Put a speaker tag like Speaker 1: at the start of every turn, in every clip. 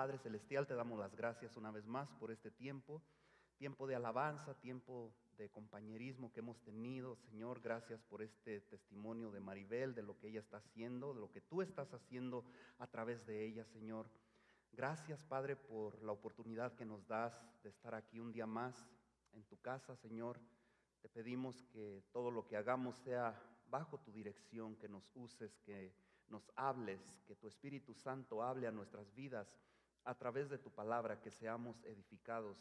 Speaker 1: Padre Celestial, te damos las gracias una vez más por este tiempo, tiempo de alabanza, tiempo de compañerismo que hemos tenido. Señor, gracias por este testimonio de Maribel, de lo que ella está haciendo, de lo que tú estás haciendo a través de ella, Señor. Gracias, Padre, por la oportunidad que nos das de estar aquí un día más en tu casa, Señor. Te pedimos que todo lo que hagamos sea bajo tu dirección, que nos uses, que nos hables, que tu Espíritu Santo hable a nuestras vidas a través de tu palabra, que seamos edificados,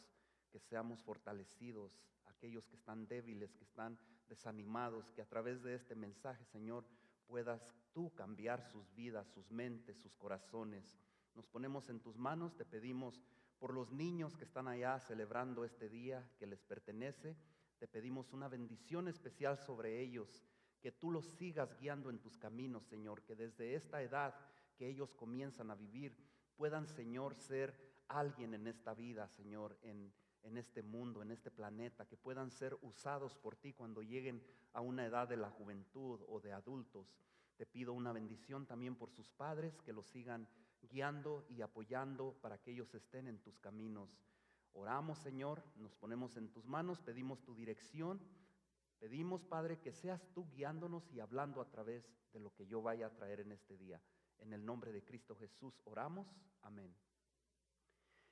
Speaker 1: que seamos fortalecidos, aquellos que están débiles, que están desanimados, que a través de este mensaje, Señor, puedas tú cambiar sus vidas, sus mentes, sus corazones. Nos ponemos en tus manos, te pedimos por los niños que están allá celebrando este día que les pertenece. Te pedimos una bendición especial sobre ellos, que tú los sigas guiando en tus caminos, Señor, que desde esta edad que ellos comienzan a vivir, puedan, Señor, ser alguien en esta vida, Señor, en este mundo, en este planeta, que puedan ser usados por ti cuando lleguen a una edad de la juventud o de adultos. Te pido una bendición también por sus padres, que los sigan guiando y apoyando para que ellos estén en tus caminos. Oramos, Señor, nos ponemos en tus manos, pedimos tu dirección, pedimos, Padre, que seas tú guiándonos y hablando a través de lo que yo vaya a traer en este día. En el nombre de Cristo Jesús oramos, amén.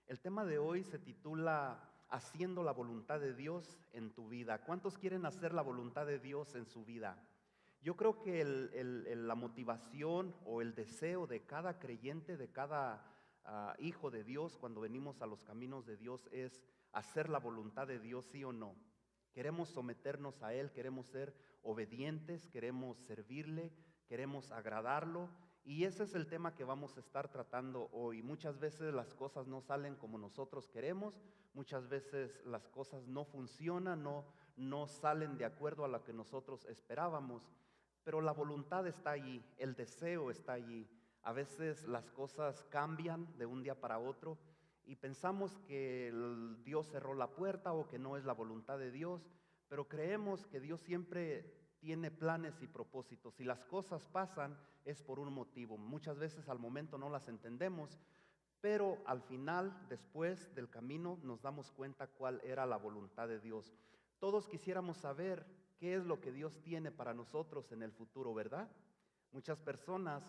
Speaker 1: El tema de hoy se titula Haciendo la voluntad de Dios en tu vida. ¿Cuántos quieren hacer la voluntad de Dios en su vida? Yo creo que la motivación o el deseo de cada creyente, de cada hijo de Dios, cuando venimos a los caminos de Dios, es hacer la voluntad de Dios, sí o no. Queremos someternos a Él, queremos ser obedientes, queremos servirle, queremos agradarlo. Y ese es el tema que vamos a estar tratando hoy. Muchas veces las cosas no salen como nosotros queremos, muchas veces las cosas no funcionan, no salen de acuerdo a lo que nosotros esperábamos, pero la voluntad está allí, el deseo está allí. A veces las cosas cambian de un día para otro y pensamos que Dios cerró la puerta o que no es la voluntad de Dios, pero creemos que Dios siempre tiene planes y propósitos. Si las cosas pasan es por un motivo. Muchas veces al momento no las entendemos, pero al final, después del camino, nos damos cuenta cuál era la voluntad de Dios. Todos quisiéramos saber qué es lo que Dios tiene para nosotros en el futuro, ¿verdad? Muchas personas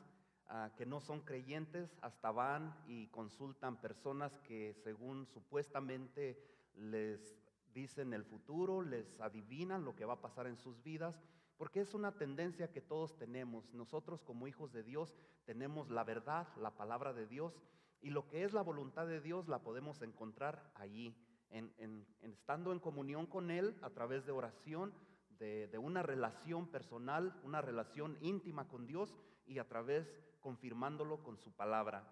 Speaker 1: que no son creyentes hasta van y consultan personas que según supuestamente les dicen el futuro, les adivinan lo que va a pasar en sus vidas, porque es una tendencia que todos tenemos. Nosotros como hijos de Dios tenemos la verdad, la palabra de Dios, y lo que es la voluntad de Dios la podemos encontrar allí, estando en comunión con Él a través de oración, de una relación personal, una relación íntima con Dios y a través confirmándolo con su palabra.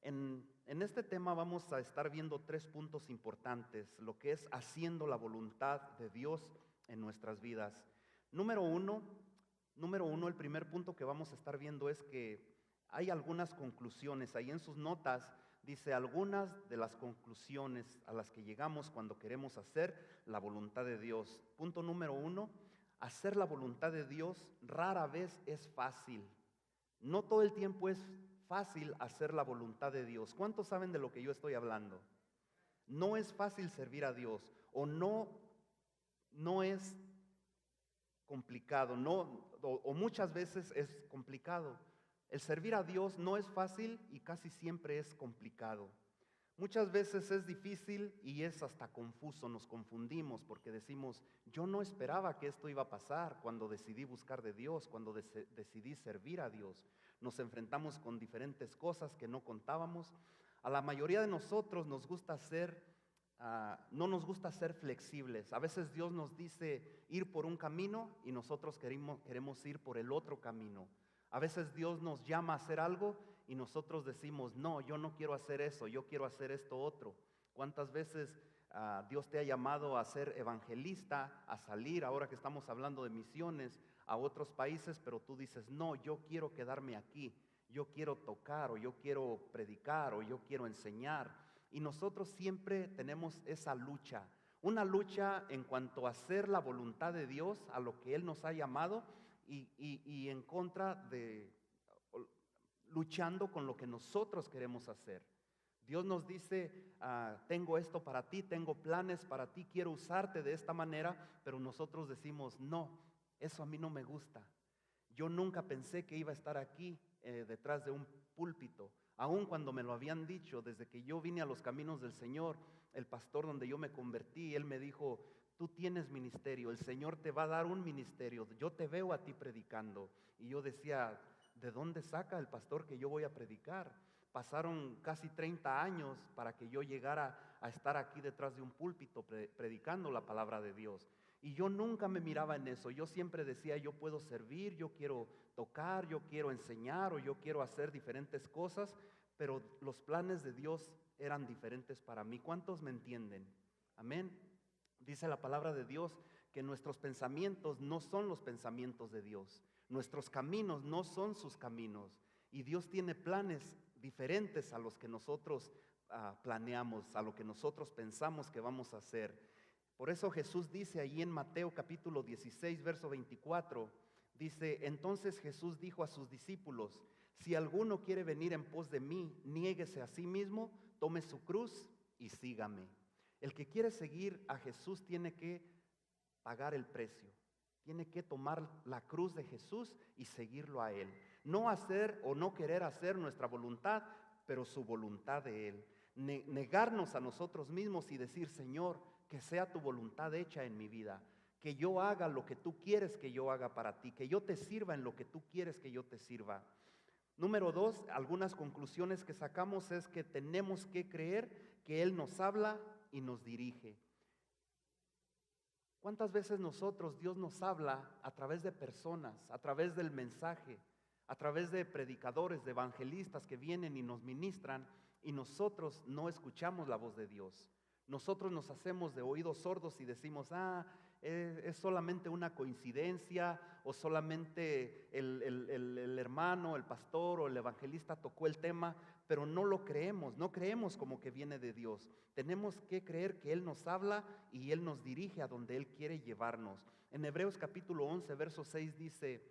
Speaker 1: En este tema vamos a estar viendo 3 puntos importantes, lo que es haciendo la voluntad de Dios en nuestras vidas. Número uno, el primer punto que vamos a estar viendo es que hay algunas conclusiones. Ahí en sus notas dice algunas de las conclusiones a las que llegamos cuando queremos hacer la voluntad de Dios. Punto número 1, hacer la voluntad de Dios rara vez es fácil. No todo el tiempo es fácil hacer la voluntad de Dios. ¿Cuántos saben de lo que yo estoy hablando? No es fácil servir a Dios o no es complicado, o muchas veces es complicado. El servir a Dios no es fácil y casi siempre es complicado. Muchas veces es difícil y es hasta confuso, nos confundimos porque decimos, yo no esperaba que esto iba a pasar cuando decidí buscar de Dios, cuando decidí servir a Dios. Nos enfrentamos con diferentes cosas que no contábamos. A la mayoría de nosotros nos gusta no nos gusta ser flexibles. A veces Dios nos dice ir por un camino y nosotros queremos ir por el otro camino. A veces Dios nos llama a hacer algo y nosotros decimos, no, yo no quiero hacer eso, yo quiero hacer esto otro. ¿Cuántas veces Dios te ha llamado a ser evangelista, a salir, ahora que estamos hablando de misiones, a otros países, pero tú dices, no, yo quiero quedarme aquí, yo quiero tocar, o yo quiero predicar, o yo quiero enseñar? Y nosotros siempre tenemos esa lucha, una lucha en cuanto a hacer la voluntad de Dios, a lo que Él nos ha llamado, y en contra de, luchando con lo que nosotros queremos hacer. Dios nos dice, tengo esto para ti, tengo planes para ti, quiero usarte de esta manera, pero nosotros decimos, no, eso a mí no me gusta. Yo nunca pensé que iba a estar aquí detrás de un púlpito, aun cuando me lo habían dicho. Desde que yo vine a los caminos del Señor, el pastor donde yo me convertí, él me dijo, tú tienes ministerio, el Señor te va a dar un ministerio, yo te veo a ti predicando. Y yo decía, ¿de dónde saca el pastor que yo voy a predicar? Pasaron casi 30 años para que yo llegara a estar aquí detrás de un púlpito predicando la palabra de Dios. Y yo nunca me miraba en eso. Yo siempre decía, yo puedo servir, yo quiero tocar, yo quiero enseñar o yo quiero hacer diferentes cosas, pero los planes de Dios eran diferentes para mí. ¿Cuántos me entienden? Amén. Dice la palabra de Dios que nuestros pensamientos no son los pensamientos de Dios. Nuestros caminos no son sus caminos. Y Dios tiene planes diferentes a los que nosotros planeamos, a lo que nosotros pensamos que vamos a hacer. Por eso Jesús dice allí en Mateo capítulo 16, verso 24, dice, entonces Jesús dijo a sus discípulos, si alguno quiere venir en pos de mí, niéguese a sí mismo, tome su cruz y sígame. El que quiere seguir a Jesús tiene que pagar el precio. Tiene que tomar la cruz de Jesús y seguirlo a Él. No hacer o no querer hacer nuestra voluntad, pero su voluntad de Él. Negarnos a nosotros mismos y decir, Señor, que sea tu voluntad hecha en mi vida. Que yo haga lo que tú quieres que yo haga para ti. Que yo te sirva en lo que tú quieres que yo te sirva. Número 2, algunas conclusiones que sacamos es que tenemos que creer que Él nos habla y nos dirige. ¿Cuántas veces Dios nos habla a través de personas, a través del mensaje, a través de predicadores, de evangelistas que vienen y nos ministran y nosotros no escuchamos la voz de Dios? Nosotros nos hacemos de oídos sordos y decimos, es solamente una coincidencia o solamente el hermano, el pastor o el evangelista tocó el tema, pero no lo creemos, no creemos como que viene de Dios. Tenemos que creer que Él nos habla y Él nos dirige a donde Él quiere llevarnos. En Hebreos capítulo 11, verso 6 dice,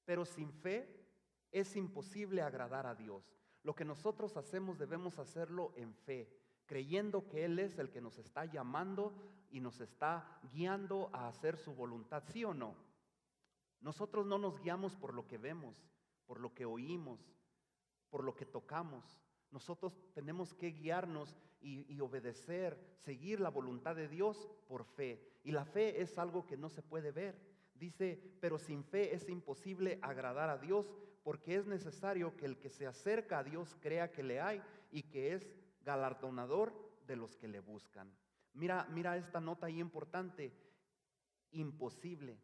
Speaker 1: pero sin fe es imposible agradar a Dios. Lo que nosotros hacemos debemos hacerlo en fe, creyendo que Él es el que nos está llamando y nos está guiando a hacer su voluntad, ¿sí o no? Nosotros no nos guiamos por lo que vemos, por lo que oímos, por lo que tocamos. Nosotros tenemos que guiarnos y obedecer, seguir la voluntad de Dios por fe. Y la fe es algo que no se puede ver. Dice, pero sin fe es imposible agradar a Dios, porque es necesario que el que se acerca a Dios crea que le hay y que es galardonador de los que le buscan. Mira esta nota ahí importante. Imposible.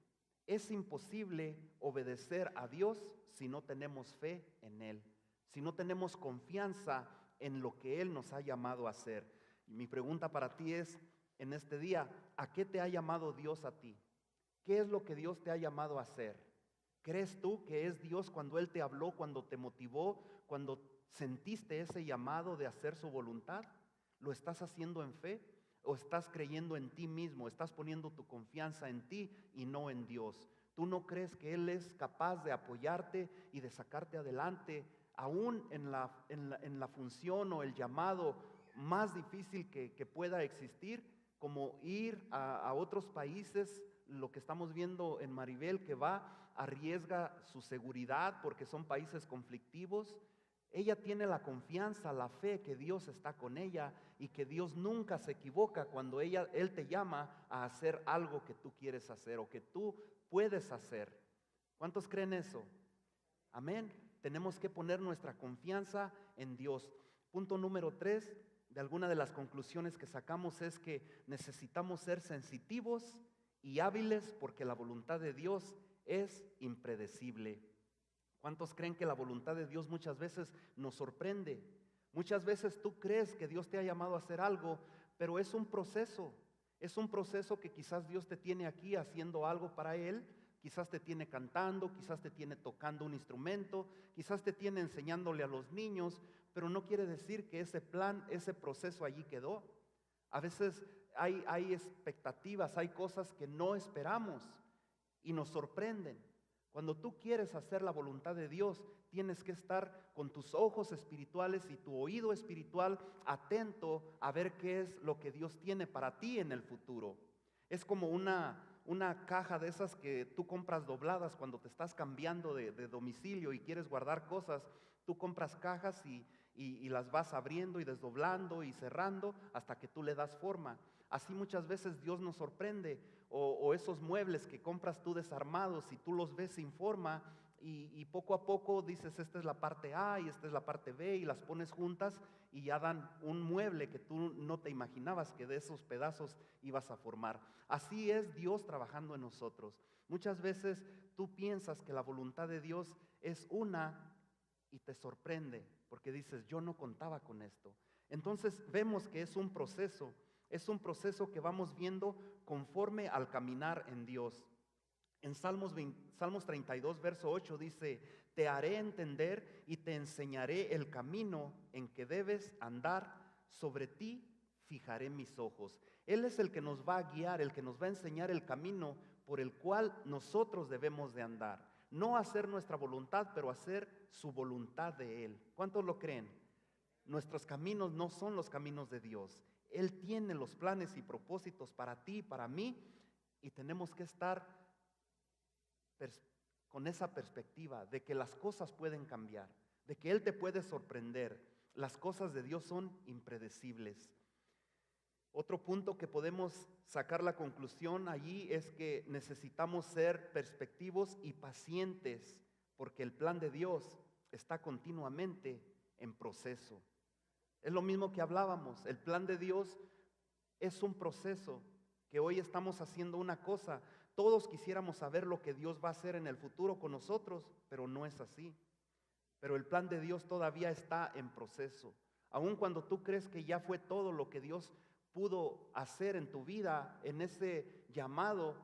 Speaker 1: Es imposible obedecer a Dios si no tenemos fe en Él, si no tenemos confianza en lo que Él nos ha llamado a hacer. Y mi pregunta para ti es, en este día, ¿a qué te ha llamado Dios a ti? ¿Qué es lo que Dios te ha llamado a hacer? ¿Crees tú que es Dios cuando Él te habló, cuando te motivó, cuando sentiste ese llamado de hacer su voluntad? ¿Lo estás haciendo en fe? ¿O estás creyendo en ti mismo? ¿Estás poniendo tu confianza en ti y no en Dios? ¿Tú no crees que Él es capaz de apoyarte y de sacarte adelante, aún en la función o el llamado más difícil que pueda existir, como ir a otros países? Lo que estamos viendo en Maribel, que va, arriesga su seguridad porque son países conflictivos. Ella tiene la confianza, la fe que Dios está con ella y que Dios nunca se equivoca cuando Él te llama a hacer algo que tú quieres hacer o que tú puedes hacer. ¿Cuántos creen eso? Amén. Tenemos que poner nuestra confianza en Dios. Punto número 3, de alguna de las conclusiones que sacamos es que necesitamos ser sensitivos y hábiles porque la voluntad de Dios es impredecible. ¿Cuántos creen que la voluntad de Dios muchas veces nos sorprende? Muchas veces tú crees que Dios te ha llamado a hacer algo, pero es un proceso que quizás Dios te tiene aquí haciendo algo para Él, quizás te tiene cantando, quizás te tiene tocando un instrumento, quizás te tiene enseñándole a los niños, pero no quiere decir que ese plan, ese proceso allí quedó. A veces hay expectativas, hay cosas que no esperamos y nos sorprenden. Cuando tú quieres hacer la voluntad de Dios, tienes que estar con tus ojos espirituales y tu oído espiritual atento a ver qué es lo que Dios tiene para ti en el futuro. Es como una caja de esas que tú compras dobladas cuando te estás cambiando de domicilio y quieres guardar cosas. Tú compras cajas y las vas abriendo y desdoblando y cerrando hasta que tú le das forma. Así muchas veces Dios nos sorprende, o esos muebles que compras tú desarmados y tú los ves sin forma y poco a poco dices, esta es la parte A y esta es la parte B, y las pones juntas y ya dan un mueble que tú no te imaginabas que de esos pedazos ibas a formar. Así es Dios trabajando en nosotros. Muchas veces tú piensas que la voluntad de Dios es una y te sorprende porque dices, yo no contaba con esto. Entonces vemos que es un proceso que vamos viendo conforme al caminar en Dios. En Salmos 32, verso 8 dice, te haré entender y te enseñaré el camino en que debes andar, sobre ti fijaré mis ojos. Él es el que nos va a guiar, el que nos va a enseñar el camino por el cual nosotros debemos de andar. No hacer nuestra voluntad, pero hacer su voluntad de Él. ¿Cuántos lo creen? Nuestros caminos no son los caminos de Dios. Él tiene los planes y propósitos para ti y para mí, y tenemos que estar con esa perspectiva de que las cosas pueden cambiar, de que Él te puede sorprender. Las cosas de Dios son impredecibles. Otro punto que podemos sacar la conclusión allí es que necesitamos ser perspectivos y pacientes, porque el plan de Dios está continuamente en proceso. Es lo mismo que hablábamos, el plan de Dios es un proceso, que hoy estamos haciendo una cosa. Todos quisiéramos saber lo que Dios va a hacer en el futuro con nosotros, pero no es así. Pero el plan de Dios todavía está en proceso. Aun cuando tú crees que ya fue todo lo que Dios pudo hacer en tu vida, en ese llamado,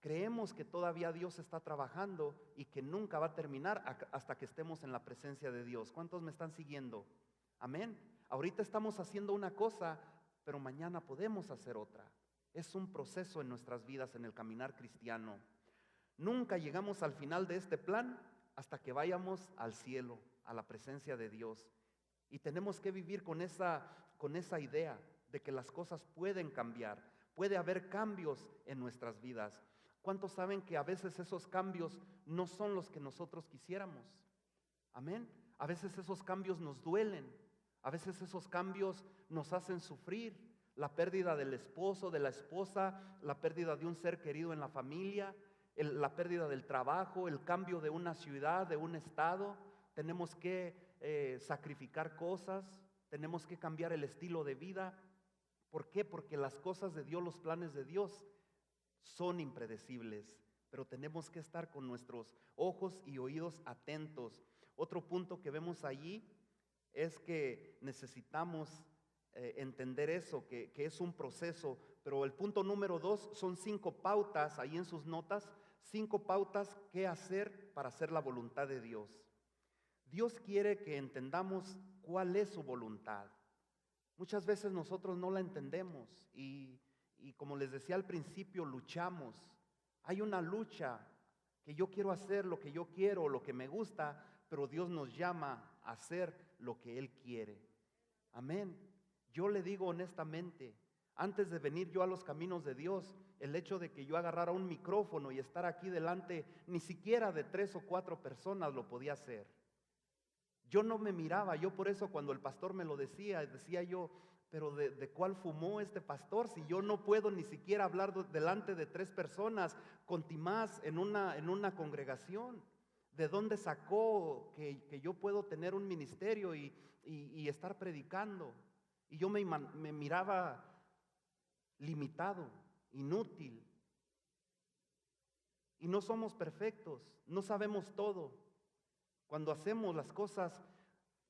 Speaker 1: creemos que todavía Dios está trabajando y que nunca va a terminar hasta que estemos en la presencia de Dios. ¿Cuántos me están siguiendo? Amén. Ahorita estamos haciendo una cosa, pero mañana podemos hacer otra. Es un proceso en nuestras vidas, en el caminar cristiano. Nunca llegamos al final de este plan hasta que vayamos al cielo, a la presencia de Dios. Y tenemos que vivir con esa idea de que las cosas pueden cambiar. Puede haber cambios en nuestras vidas. ¿Cuántos saben que a veces esos cambios no son los que nosotros quisiéramos? Amén. A veces esos cambios nos duelen. A veces esos cambios nos hacen sufrir. La pérdida del esposo, de la esposa, la pérdida de un ser querido en la familia, la pérdida del trabajo, el cambio de una ciudad, de un estado. Tenemos que sacrificar cosas, tenemos que cambiar el estilo de vida. ¿Por qué? Porque las cosas de Dios, los planes de Dios son impredecibles, pero tenemos que estar con nuestros ojos y oídos atentos. Otro punto que vemos allí es que necesitamos entender eso, que es un proceso. Pero el punto número 2 son 5 pautas, ahí en sus notas, 5 pautas que hacer para hacer la voluntad de Dios. Dios quiere que entendamos cuál es su voluntad. Muchas veces nosotros no la entendemos y como les decía al principio, luchamos. Hay una lucha que yo quiero hacer lo que yo quiero, lo que me gusta, pero Dios nos llama a hacer lo que Él quiere. Amén. Yo le digo honestamente, antes de venir yo a los caminos de Dios, el hecho de que yo agarrara un micrófono y estar aquí delante, ni siquiera de 3 o 4 personas lo podía hacer. Yo no me miraba, yo por eso cuando el pastor me lo decía yo, pero ¿de cuál fumó este pastor? Si yo no puedo ni siquiera hablar delante de 3 personas, contimás en una congregación. ¿De dónde sacó que yo puedo tener un ministerio y estar predicando? Y yo me miraba limitado, inútil. Y no somos perfectos, no sabemos todo. Cuando hacemos las cosas,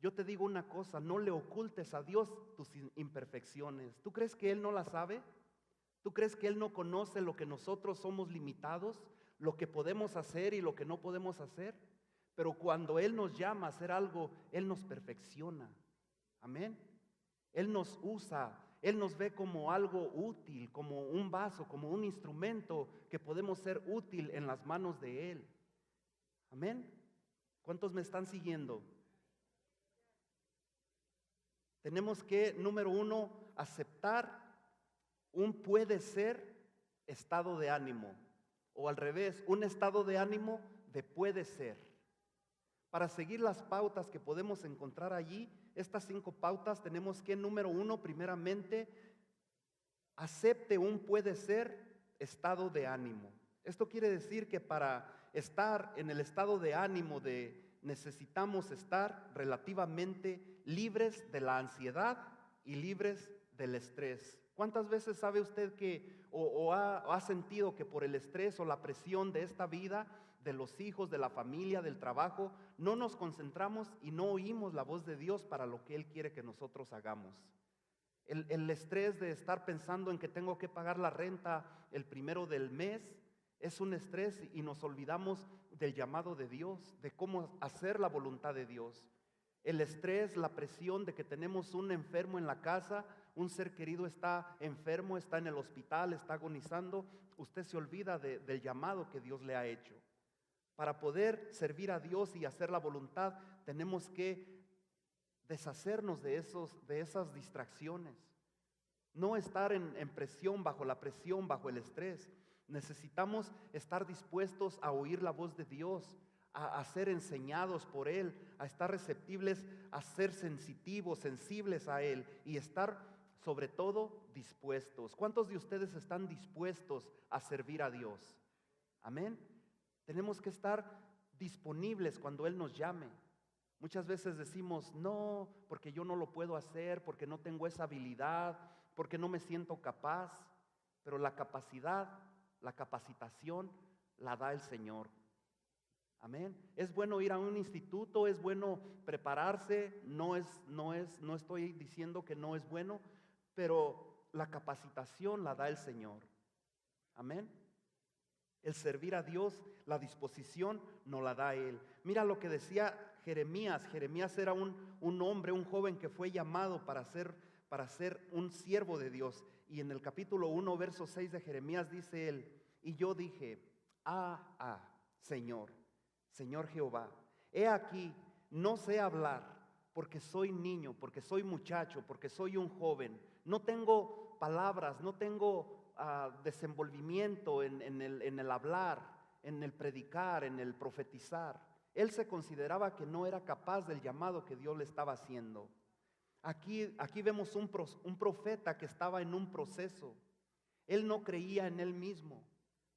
Speaker 1: yo te digo una cosa, no le ocultes a Dios tus imperfecciones. ¿Tú crees que Él no las sabe? ¿Tú crees que Él no conoce lo que nosotros somos limitados, lo que podemos hacer y lo que no podemos hacer? Pero cuando Él nos llama a hacer algo, Él nos perfecciona. Amén. Él nos usa, Él nos ve como algo útil, como un vaso, como un instrumento que podemos ser útil en las manos de Él. Amén. ¿Cuántos me están siguiendo? Tenemos que, número uno, aceptar un puede ser estado de ánimo, o al revés, un estado de ánimo de puede ser. Para seguir las pautas que podemos encontrar allí, estas 5 pautas, tenemos que, número uno, primeramente, acepte un puede ser estado de ánimo. Esto quiere decir que para estar en el estado de ánimo necesitamos estar relativamente libres de la ansiedad y libres del estrés. ¿Cuántas veces sabe usted que ha sentido que por el estrés o la presión de esta vida, de los hijos, de la familia, del trabajo, no nos concentramos y no oímos la voz de Dios para lo que Él quiere que nosotros hagamos? El estrés de estar pensando en que tengo que pagar la renta el primero del mes es un estrés y nos olvidamos del llamado de Dios, de cómo hacer la voluntad de Dios. El estrés, la presión de que tenemos un enfermo en la casa, un ser querido está enfermo, está en el hospital, está agonizando, usted se olvida del llamado que Dios le ha hecho. Para poder servir a Dios y hacer la voluntad, tenemos que deshacernos de esas distracciones. No estar en presión, bajo la presión, bajo el estrés. Necesitamos estar dispuestos a oír la voz de Dios, a ser enseñados por Él, a estar receptibles, a ser sensitivos, sensibles a Él y estar sobre todo dispuestos. ¿Cuántos de ustedes están dispuestos a servir a Dios? Amén. Tenemos que estar disponibles cuando Él nos llame. Muchas veces decimos, no, porque yo no lo puedo hacer, porque no tengo esa habilidad, porque no me siento capaz. Pero la capacidad, la capacitación la da el Señor. Amén. Es bueno ir a un instituto, es bueno prepararse, no estoy diciendo que no es bueno, pero la capacitación la da el Señor. Amén. El servir a Dios, la disposición no la da Él. Mira lo que decía Jeremías. Jeremías era un hombre, un joven que fue llamado para ser un siervo de Dios. Y en el capítulo 1, verso 6 de Jeremías dice él, y yo dije, Señor Jehová, he aquí, no sé hablar, porque soy niño, porque soy muchacho, porque soy un joven. No tengo palabras, no tengo desenvolvimiento en el hablar, en el predicar, en el profetizar. Él se consideraba que no era capaz del llamado que Dios le estaba haciendo. Aquí vemos un profeta que estaba en un proceso. Él no creía en él mismo,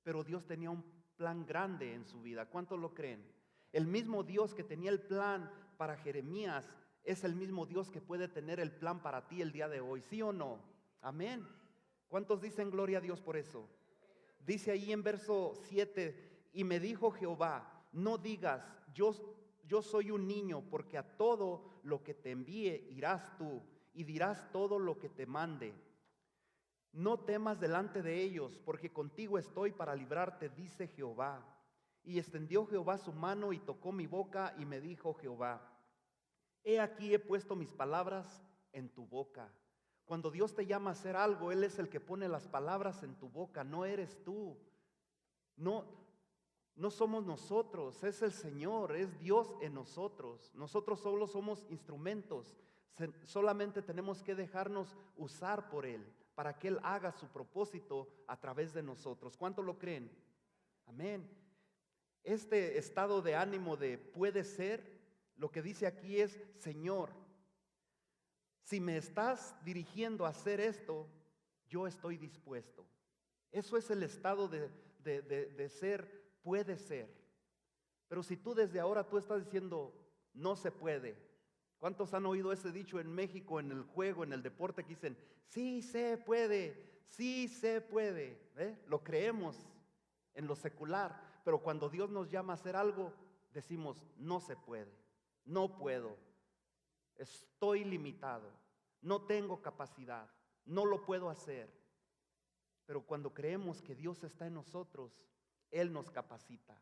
Speaker 1: pero Dios tenía un plan grande en su vida. ¿Cuántos lo creen? El mismo Dios que tenía el plan para Jeremías es el mismo Dios que puede tener el plan para ti el día de hoy, ¿sí o no? Amén. ¿Cuántos dicen gloria a Dios por eso? Dice ahí en verso 7, y me dijo Jehová, no digas, yo soy un niño, porque a todo lo que te envíe irás tú, y dirás todo lo que te mande. No temas delante de ellos, porque contigo estoy para librarte, dice Jehová. Y extendió Jehová su mano y tocó mi boca, y me dijo Jehová, he aquí he puesto mis palabras en tu boca. Cuando Dios te llama a hacer algo, Él es el que pone las palabras en tu boca, no eres tú. No somos nosotros, es el Señor, es Dios en nosotros. Nosotros solo somos instrumentos, solamente tenemos que dejarnos usar por Él, para que Él haga su propósito a través de nosotros. ¿Cuánto lo creen? Amén. Este estado de ánimo de puede ser, lo que dice aquí es, Señor, si me estás dirigiendo a hacer esto, yo estoy dispuesto. Eso es el estado de ser, puede ser. Pero si tú desde ahora tú estás diciendo, no se puede. ¿Cuántos han oído ese dicho en México, en el juego, en el deporte, que dicen, sí se puede, sí se puede? Lo creemos en lo secular, pero cuando Dios nos llama a hacer algo, decimos, no se puede, no puedo, estoy limitado, no tengo capacidad, no lo puedo hacer. Pero cuando creemos que Dios está en nosotros, Él nos capacita.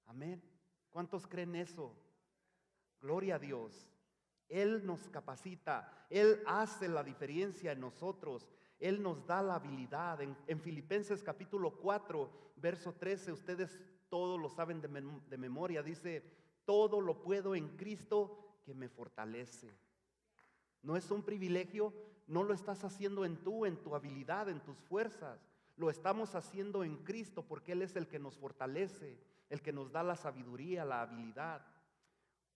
Speaker 1: Amén. ¿Cuántos creen eso? Gloria a Dios. Él nos capacita, Él hace la diferencia en nosotros, Él nos da la habilidad. En Filipenses capítulo 4, verso 13, ustedes todos lo saben de memoria. Dice, todo lo puedo en Cristo que me fortalece. No es un privilegio, no lo estás haciendo en tu habilidad, en tus fuerzas. Lo estamos haciendo en Cristo porque Él es el que nos fortalece, el que nos da la sabiduría, la habilidad.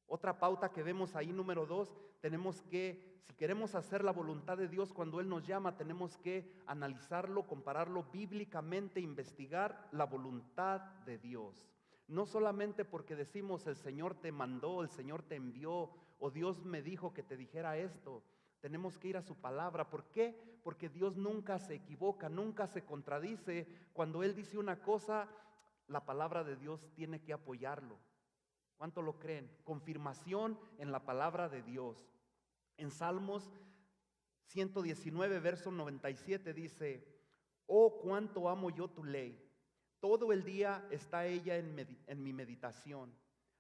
Speaker 1: Otra pauta que vemos ahí, número 2, tenemos que, si queremos hacer la voluntad de Dios cuando Él nos llama, tenemos que analizarlo, compararlo bíblicamente, investigar la voluntad de Dios. No solamente porque decimos el Señor te mandó, el Señor te envió, o Dios me dijo que te dijera esto. Tenemos que ir a su palabra. ¿Por qué? Porque Dios nunca se equivoca, nunca se contradice. Cuando Él dice una cosa, la palabra de Dios tiene que apoyarlo. ¿Cuánto lo creen? Confirmación en la palabra de Dios. En Salmos 119, verso 97 dice, oh, cuánto amo yo tu ley. Todo el día está ella en mi meditación.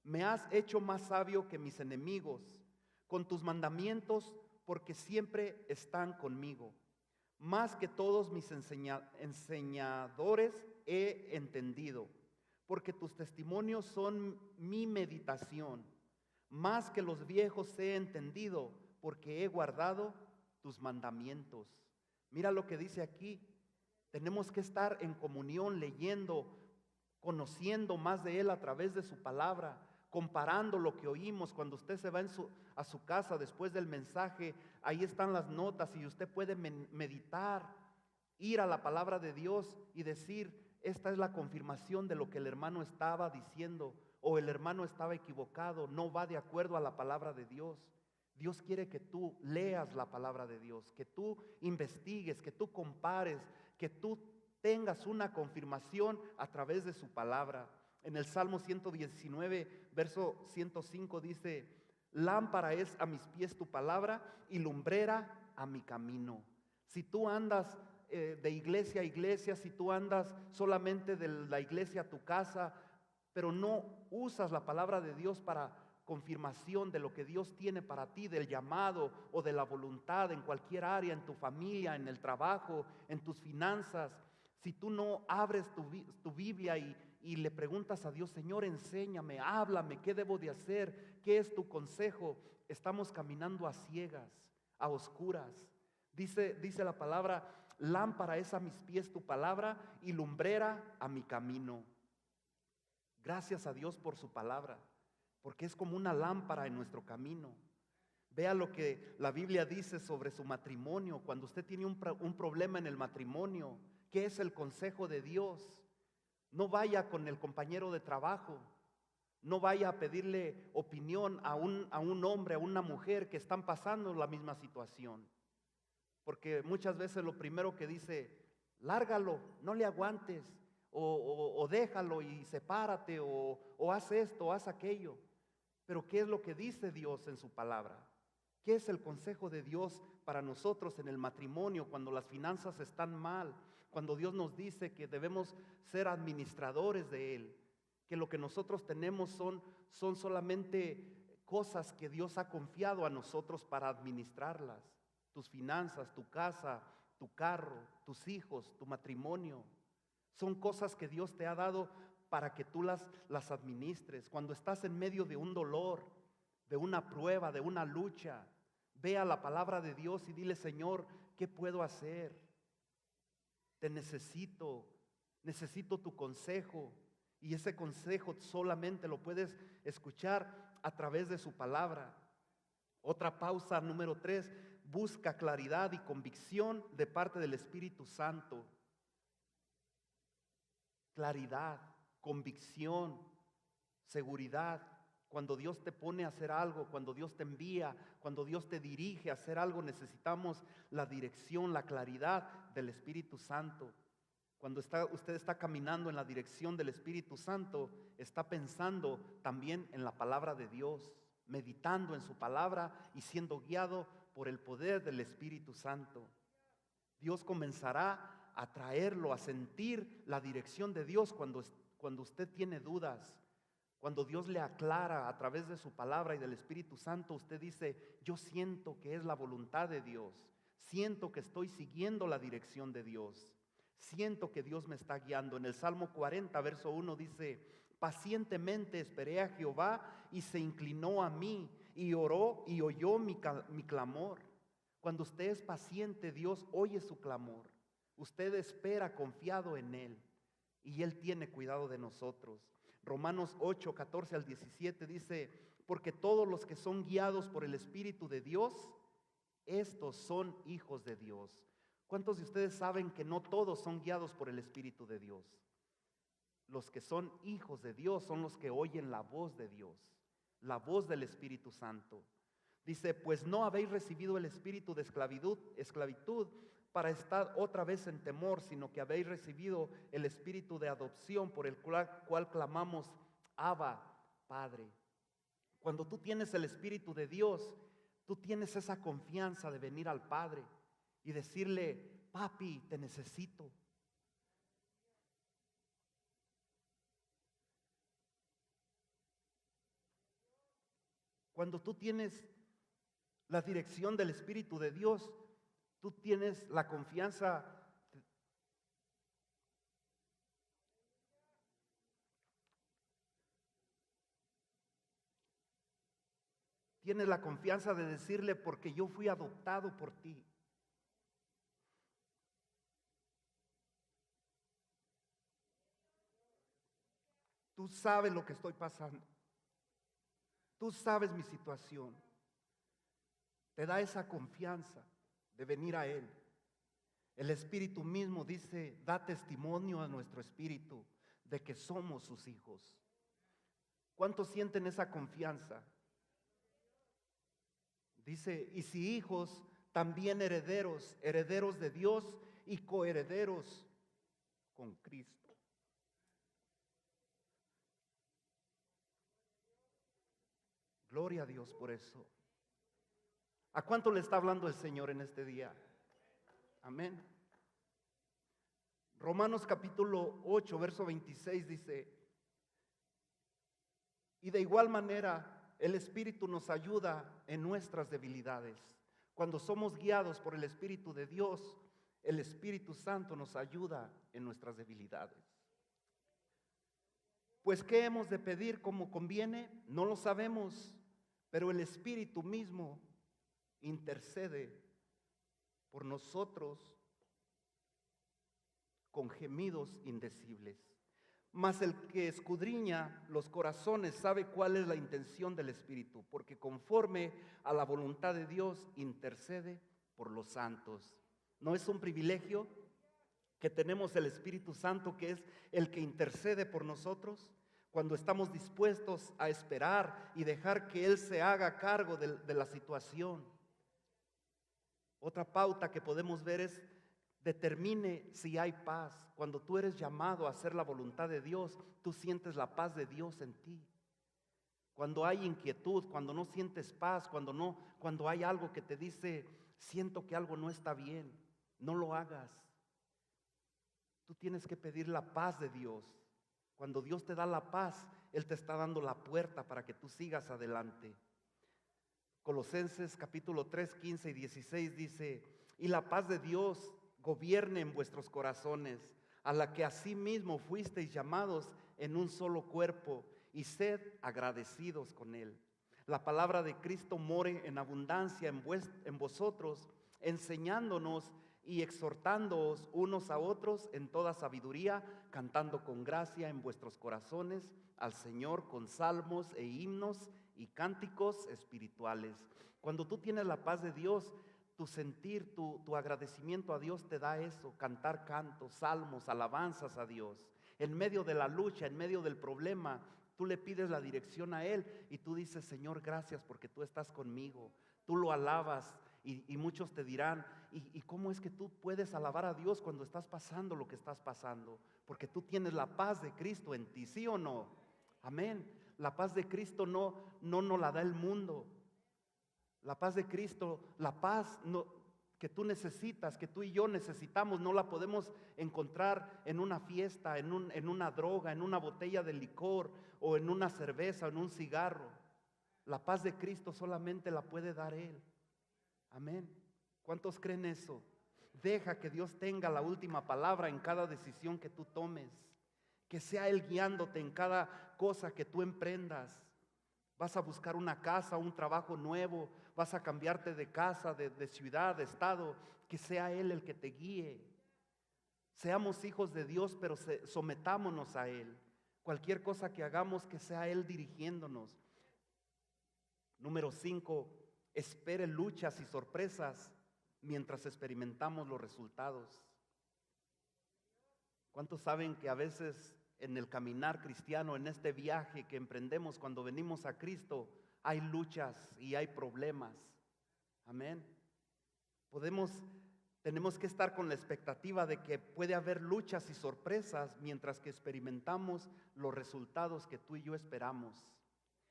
Speaker 1: Me has hecho más sabio que mis enemigos, con tus mandamientos, porque siempre están conmigo. Más que todos mis enseñadores he entendido, porque tus testimonios son mi meditación. Más que los viejos he entendido, porque he guardado tus mandamientos. Mira lo que dice aquí. Tenemos que estar en comunión, leyendo, conociendo más de Él a través de su palabra, comparando lo que oímos. Cuando usted se va a su casa después del mensaje, ahí están las notas y usted puede meditar, ir a la palabra de Dios y decir, esta es la confirmación de lo que el hermano estaba diciendo, o el hermano estaba equivocado, no va de acuerdo a la palabra de Dios. Dios quiere que tú leas la palabra de Dios, que tú investigues, que tú compares, que tú tengas una confirmación a través de su palabra. En el Salmo 119, verso 105 dice, lámpara es a mis pies tu palabra y lumbrera a mi camino. Si tú andas de iglesia a iglesia, si tú andas solamente de la iglesia a tu casa, pero no usas la palabra de Dios para confirmación de lo que Dios tiene para ti, del llamado o de la voluntad en cualquier área, en tu familia, en el trabajo, en tus finanzas, si tú no abres tu Biblia y le preguntas a Dios, Señor, enséñame, háblame, ¿qué debo de hacer? ¿Qué es tu consejo? Estamos caminando a ciegas, a oscuras. Dice la palabra, lámpara es a mis pies tu palabra y lumbrera a mi camino. Gracias a Dios por su palabra, porque es como una lámpara en nuestro camino. Vea lo que la Biblia dice sobre su matrimonio. Cuando usted tiene un problema en el matrimonio, ¿qué es el consejo de Dios? No vaya con el compañero de trabajo, no vaya a pedirle opinión a un hombre, a una mujer que están pasando la misma situación. Porque muchas veces lo primero que dice, lárgalo, no le aguantes, o déjalo y sepárate, o haz esto, o haz aquello. Pero ¿qué es lo que dice Dios en su palabra? ¿Qué es el consejo de Dios para nosotros en el matrimonio cuando las finanzas están mal? Cuando Dios nos dice que debemos ser administradores de Él, que lo que nosotros tenemos son solamente cosas que Dios ha confiado a nosotros para administrarlas. Tus finanzas, tu casa, tu carro, tus hijos, tu matrimonio. Son cosas que Dios te ha dado para que tú las administres. Cuando estás en medio de un dolor, de una prueba, de una lucha, ve a la palabra de Dios y dile, Señor, ¿qué puedo hacer? Te necesito tu consejo. Y ese consejo solamente lo puedes escuchar a través de su palabra. Otra pausa, número 3, busca claridad y convicción de parte del Espíritu Santo. Claridad, convicción, seguridad. Cuando Dios te pone a hacer algo, cuando Dios te envía, cuando Dios te dirige a hacer algo, necesitamos la dirección, la claridad del Espíritu Santo. Cuando usted está caminando en la dirección del Espíritu Santo, está pensando también en la palabra de Dios, meditando en su palabra y siendo guiado por el poder del Espíritu Santo. Dios comenzará a traerlo, a sentir la dirección de Dios cuando usted tiene dudas. Cuando Dios le aclara a través de su palabra y del Espíritu Santo, usted dice, yo siento que es la voluntad de Dios, siento que estoy siguiendo la dirección de Dios, siento que Dios me está guiando. En el Salmo 40, verso 1 dice, Pacientemente esperé a Jehová y se inclinó a mí y oró y oyó mi clamor. Cuando usted es paciente, Dios oye su clamor. Usted espera confiado en Él y Él tiene cuidado de nosotros. Romanos 8, 14 al 17 dice: porque todos los que son guiados por el Espíritu de Dios, estos son hijos de Dios. ¿Cuántos de ustedes saben que no todos son guiados por el Espíritu de Dios? Los que son hijos de Dios son los que oyen la voz de Dios, la voz del Espíritu Santo. Dice: pues no habéis recibido el espíritu de esclavitud para estar otra vez en temor, sino que habéis recibido el espíritu de adopción, por el cual clamamos: Abba, Padre. Cuando tú tienes el Espíritu de Dios, tú tienes esa confianza de venir al Padre y decirle: papi, te necesito. Cuando tú tienes la dirección del Espíritu de Dios, tú tienes la confianza. Tienes la confianza de decirle: porque yo fui adoptado por ti. Tú sabes lo que estoy pasando. Tú sabes mi situación. Te da esa confianza de venir a Él. El Espíritu mismo dice, da testimonio a nuestro espíritu de que somos sus hijos. ¿Cuántos sienten esa confianza? Dice: y si hijos, también herederos, herederos de Dios y coherederos con Cristo. Gloria a Dios por eso. ¿A cuánto le está hablando el Señor en este día? Amén. Romanos capítulo 8, verso 26 dice: y de igual manera el Espíritu nos ayuda en nuestras debilidades. Cuando somos guiados por el Espíritu de Dios, el Espíritu Santo nos ayuda en nuestras debilidades. Pues ¿qué hemos de pedir como conviene? No lo sabemos, pero el Espíritu mismo intercede por nosotros con gemidos indecibles. Mas el que escudriña los corazones sabe cuál es la intención del Espíritu, porque conforme a la voluntad de Dios intercede por los santos. ¿No es un privilegio que tenemos el Espíritu Santo, que es el que intercede por nosotros? Cuando estamos dispuestos a esperar y dejar que Él se haga cargo de la situación. Otra pauta que podemos ver es: determine si hay paz. Cuando tú eres llamado a hacer la voluntad de Dios, tú sientes la paz de Dios en ti. Cuando hay inquietud, cuando no sientes paz, cuando hay algo que te dice: siento que algo no está bien, no lo hagas. Tú tienes que pedir la paz de Dios. Cuando Dios te da la paz, Él te está dando la puerta para que tú sigas adelante. Colosenses capítulo 3, 15 y 16 dice: y la paz de Dios gobierne en vuestros corazones, a la que asimismo fuisteis llamados en un solo cuerpo, y sed agradecidos con Él. La palabra de Cristo more en abundancia en vosotros, enseñándonos y exhortándoos unos a otros en toda sabiduría, cantando con gracia en vuestros corazones al Señor con salmos e himnos y cánticos espirituales. Cuando tú tienes la paz de Dios, tu sentir, tu agradecimiento a Dios te da eso: cantar cantos, salmos, alabanzas a Dios. En medio de la lucha, en medio del problema, tú le pides la dirección a Él y tú dices: Señor, gracias porque tú estás conmigo. Tú lo alabas y muchos te dirán: ¿y cómo es que tú puedes alabar a Dios cuando estás pasando lo que estás pasando? Porque tú tienes la paz de Cristo en ti, ¿sí o no? Amén. La paz de Cristo no nos la da el mundo. La paz de Cristo, la paz que tú necesitas, que tú y yo necesitamos, no la podemos encontrar en una fiesta, en una droga, en una botella de licor o en una cerveza o en un cigarro. La paz de Cristo solamente la puede dar Él. Amén. ¿Cuántos creen eso? Deja que Dios tenga la última palabra en cada decisión que tú tomes. Que sea Él guiándote en cada cosa que tú emprendas. Vas a buscar una casa, un trabajo nuevo, vas a cambiarte de casa, de ciudad, de estado. Que sea Él el que te guíe. Seamos hijos de Dios, pero sometámonos a Él. Cualquier cosa que hagamos, que sea Él dirigiéndonos. Número 5, espere luchas y sorpresas mientras experimentamos los resultados. ¿Cuántos saben que a veces en el caminar cristiano, en este viaje que emprendemos cuando venimos a Cristo, hay luchas y hay problemas? Amén. Tenemos que estar con la expectativa de que puede haber luchas y sorpresas mientras que experimentamos los resultados que tú y yo esperamos.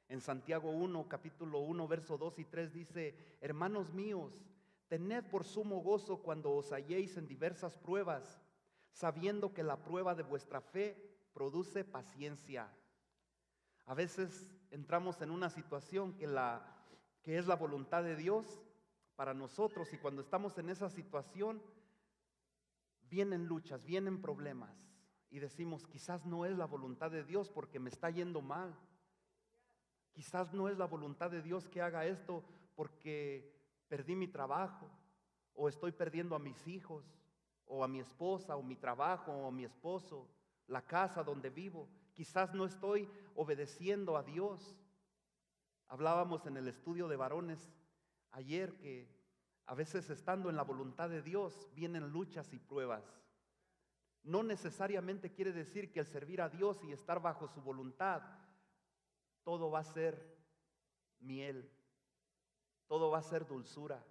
Speaker 1: En Santiago 1, capítulo 1, verso 2 y 3 dice: hermanos míos, tened por sumo gozo cuando os halléis en diversas pruebas, sabiendo que la prueba de vuestra fe produce paciencia. A veces entramos en una situación que es la voluntad de Dios para nosotros, y cuando estamos en esa situación vienen luchas, vienen problemas, y decimos: quizás no es la voluntad de Dios porque me está yendo mal. Quizás no es la voluntad de Dios que haga esto porque perdí mi trabajo, o estoy perdiendo a mis hijos, o a mi esposa, o mi trabajo, o a mi esposo, la casa donde vivo. Quizás no estoy obedeciendo a Dios. Hablábamos en el estudio de varones ayer que a veces, estando en la voluntad de Dios, vienen luchas y pruebas. No necesariamente quiere decir que el servir a Dios y estar bajo su voluntad, todo va a ser miel, todo va a ser dulzura.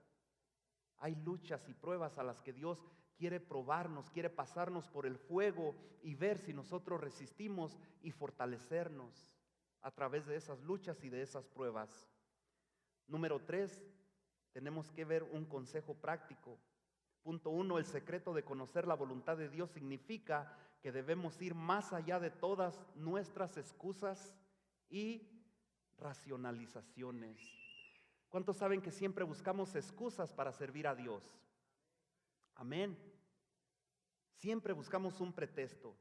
Speaker 1: Hay luchas y pruebas a las que Dios quiere probarnos, quiere pasarnos por el fuego y ver si nosotros resistimos y fortalecernos a través de esas luchas y de esas pruebas. Número 3, tenemos que ver un consejo práctico. Punto 1, el secreto de conocer la voluntad de Dios significa que debemos ir más allá de todas nuestras excusas y racionalizaciones. ¿Cuántos saben que siempre buscamos excusas para servir a Dios? Amén. Siempre buscamos un pretexto.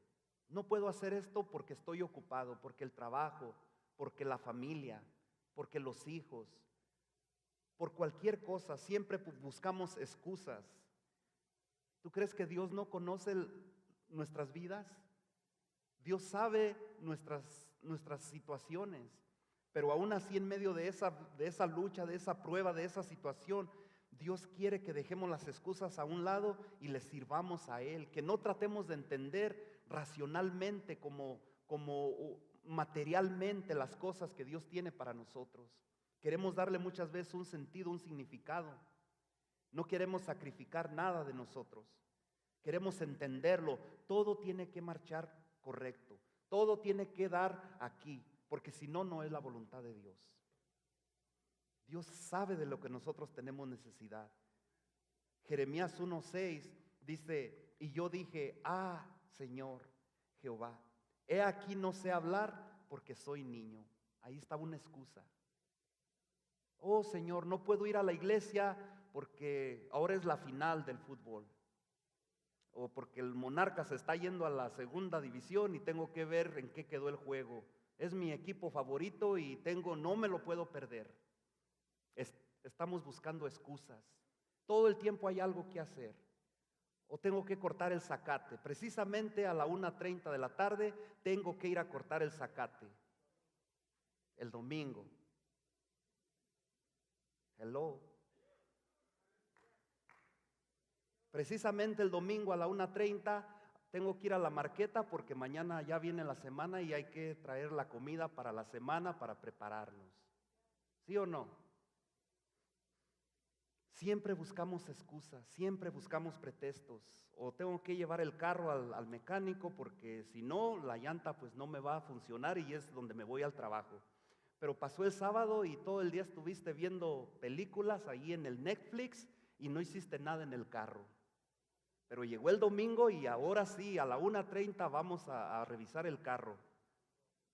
Speaker 1: No puedo hacer esto porque estoy ocupado, porque el trabajo, porque la familia, porque los hijos, por cualquier cosa. Siempre buscamos excusas. ¿Tú crees que Dios no conoce nuestras vidas? Dios sabe nuestras situaciones, pero aún así, en medio de esa lucha, de esa prueba, de esa situación, Dios quiere que dejemos las excusas a un lado y le sirvamos a Él, que no tratemos de entender racionalmente como materialmente las cosas que Dios tiene para nosotros. Queremos darle muchas veces un sentido, un significado. No queremos sacrificar nada de nosotros. Queremos entenderlo. Todo tiene que marchar correcto. Todo tiene que dar aquí, porque si no, no es la voluntad de Dios. Dios sabe de lo que nosotros tenemos necesidad. Jeremías 1:6 dice: y yo dije: ah, Señor Jehová, he aquí no sé hablar porque soy niño. Ahí estaba una excusa. Oh Señor, no puedo ir a la iglesia porque ahora es la final del fútbol, o porque el Monarca se está yendo a la segunda división y tengo que ver en qué quedó el juego. Es mi equipo favorito y no me lo puedo perder. Estamos buscando excusas. Todo el tiempo hay algo que hacer. O tengo que cortar el zacate. Precisamente a la 1:30 de la tarde tengo que ir a cortar el zacate. El domingo. Hello. Precisamente el domingo a la 1:30 tengo que ir a la marqueta porque mañana ya viene la semana y hay que traer la comida para la semana para prepararnos. ¿Sí o no? Siempre buscamos excusas, siempre buscamos pretextos. O tengo que llevar el carro al mecánico porque si no, la llanta pues no me va a funcionar y es donde me voy al trabajo. Pero pasó el sábado y todo el día estuviste viendo películas ahí en el Netflix y no hiciste nada en el carro. Pero llegó el domingo y ahora sí, a la 1:30 vamos a revisar el carro.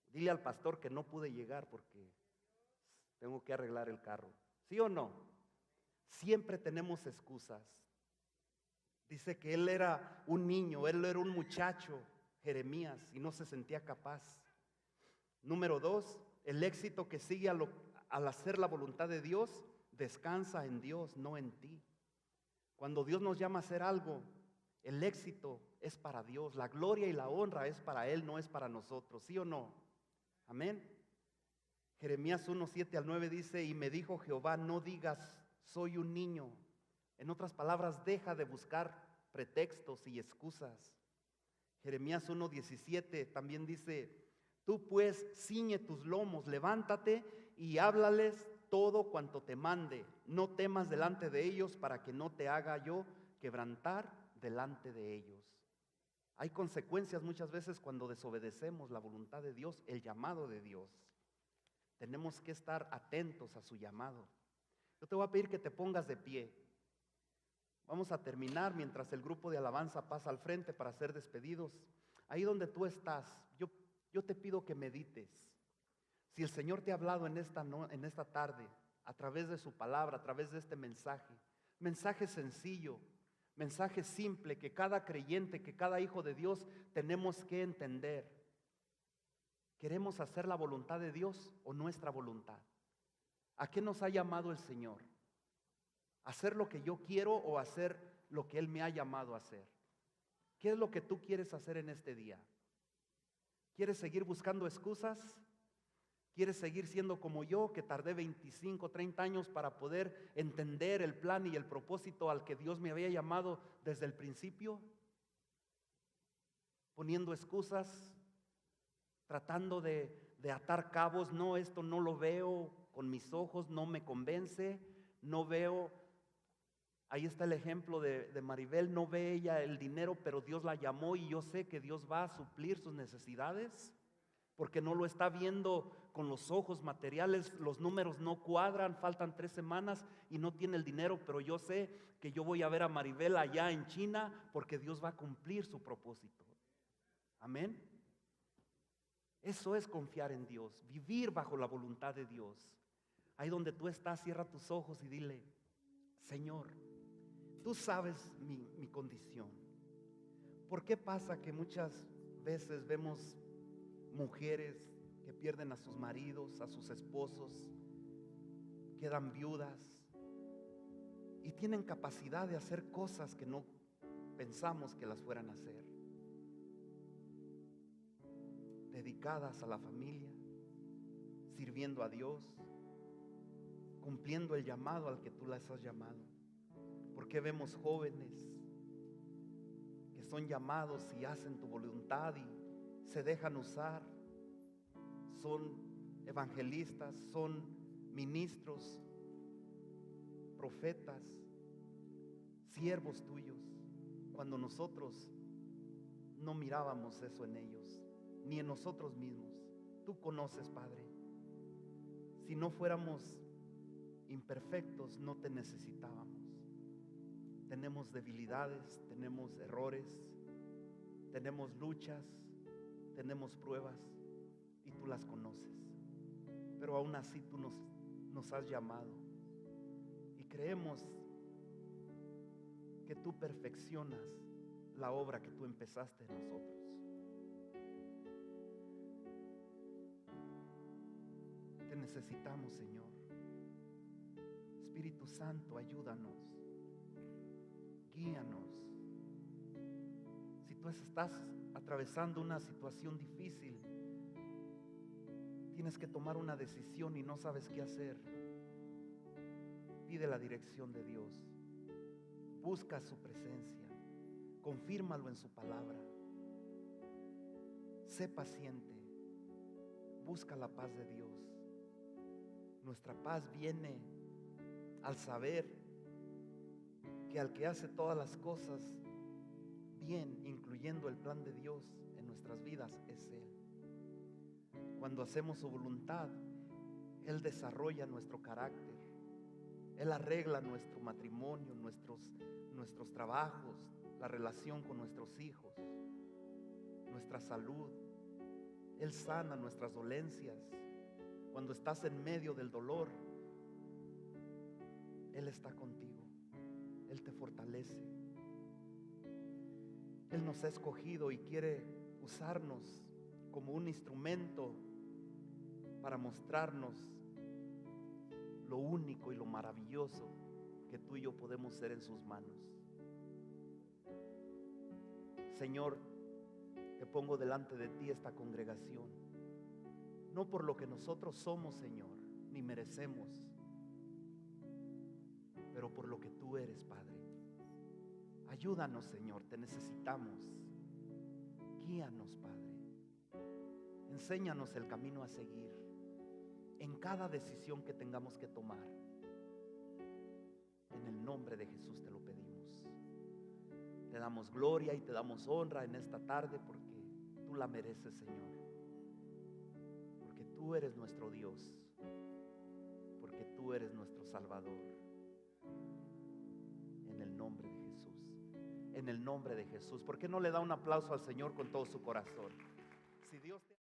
Speaker 1: Dile al pastor que no pude llegar porque tengo que arreglar el carro. ¿Sí o no? Siempre tenemos excusas. Dice que él era un niño, él era un muchacho, Jeremías, y no se sentía capaz. Número 2, el éxito que sigue al hacer la voluntad de Dios descansa en Dios, no en ti. Cuando Dios nos llama a hacer algo, el éxito es para Dios, la gloria y la honra es para Él, no es para nosotros, ¿sí o no? Amén. Jeremías 1, 7 al 9 dice: y me dijo Jehová, no digas soy un niño. En otras palabras, deja de buscar pretextos y excusas. Jeremías 1, 17 también dice: tú pues ciñe tus lomos, levántate y háblales todo cuanto te mande. No temas delante de ellos, para que no te haga yo quebrantar delante de ellos. Hay consecuencias muchas veces cuando desobedecemos la voluntad de Dios, el llamado de Dios. Tenemos que estar atentos a su llamado. Yo te voy a pedir que te pongas de pie. Vamos a terminar mientras el grupo de alabanza pasa al frente para ser despedidos. Ahí donde tú estás, yo te pido que medites. Si el Señor te ha hablado en esta tarde, a través de su palabra, a través de este mensaje sencillo, mensaje simple, que cada creyente, que cada hijo de Dios tenemos que entender. ¿Queremos hacer la voluntad de Dios o nuestra voluntad? ¿A qué nos ha llamado el Señor? ¿Hacer lo que yo quiero o hacer lo que Él me ha llamado a hacer? ¿Qué es lo que tú quieres hacer en este día? ¿Quieres seguir buscando excusas? ¿Quieres seguir siendo como yo, que tardé 25, 30 años para poder entender el plan y el propósito al que Dios me había llamado desde el principio? Poniendo excusas, tratando de atar cabos. No, esto no lo veo con mis ojos, no me convence, no veo. Ahí está el ejemplo de Maribel, no ve ella el dinero, pero Dios la llamó y yo sé que Dios va a suplir sus necesidades, porque no lo está viendo con los ojos materiales. Los números no cuadran, faltan 3 semanas y no tiene el dinero, pero yo sé que yo voy a ver a Maribel allá en China, porque Dios va a cumplir su propósito. Amén. Eso es confiar en Dios, vivir bajo la voluntad de Dios. Ahí donde tú estás, cierra tus ojos y dile: Señor, tú sabes mi condición. ¿Por qué pasa que muchas veces vemos mujeres que pierden a sus maridos, a sus esposos, quedan viudas y tienen capacidad de hacer cosas que no pensamos que las fueran a hacer? Dedicadas a la familia, sirviendo a Dios, cumpliendo el llamado al que tú las has llamado. Porque vemos jóvenes que son llamados y hacen tu voluntad y se dejan usar, son evangelistas, son ministros, profetas, siervos tuyos, cuando nosotros no mirábamos eso en ellos, ni en nosotros mismos? Tú conoces, Padre. Si no fuéramos imperfectos, no te necesitábamos. Tenemos debilidades, tenemos errores, tenemos luchas, tenemos pruebas, y tú las conoces. Pero aún así tú nos has llamado, y creemos que tú perfeccionas la obra que tú empezaste en nosotros. Te necesitamos, Señor. Espíritu Santo, ayúdanos, guíanos. Si tú estás atravesando una situación difícil, tienes que tomar una decisión y no sabes qué hacer, pide la dirección de Dios, busca su presencia, confírmalo en su palabra, sé paciente, busca la paz de Dios. Nuestra paz viene al saber que al que hace todas las cosas bien, incluyendo el plan de Dios en nuestras vidas, es Él. Cuando hacemos su voluntad, Él desarrolla nuestro carácter, Él arregla nuestro matrimonio, nuestros trabajos, la relación con nuestros hijos, nuestra salud. Él sana nuestras dolencias. Cuando estás en medio del dolor, Él está contigo, Él te fortalece. Él nos ha escogido y quiere usarnos como un instrumento para mostrarnos lo único y lo maravilloso que tú y yo podemos ser en sus manos. Señor, te pongo delante de ti esta congregación, no por lo que nosotros somos, Señor, ni merecemos, pero por lo que tú eres, Padre. Ayúdanos, Señor, te necesitamos. Guíanos, Padre. Enséñanos el camino a seguir en cada decisión que tengamos que tomar. En el nombre de Jesús te lo pedimos. Te damos gloria y te damos honra en esta tarde porque tú la mereces, Señor. Porque tú eres nuestro Dios. Porque tú eres nuestro Salvador. En el nombre de Jesús. En el nombre de Jesús. ¿Por qué no le da un aplauso al Señor con todo su corazón? Si Dios te...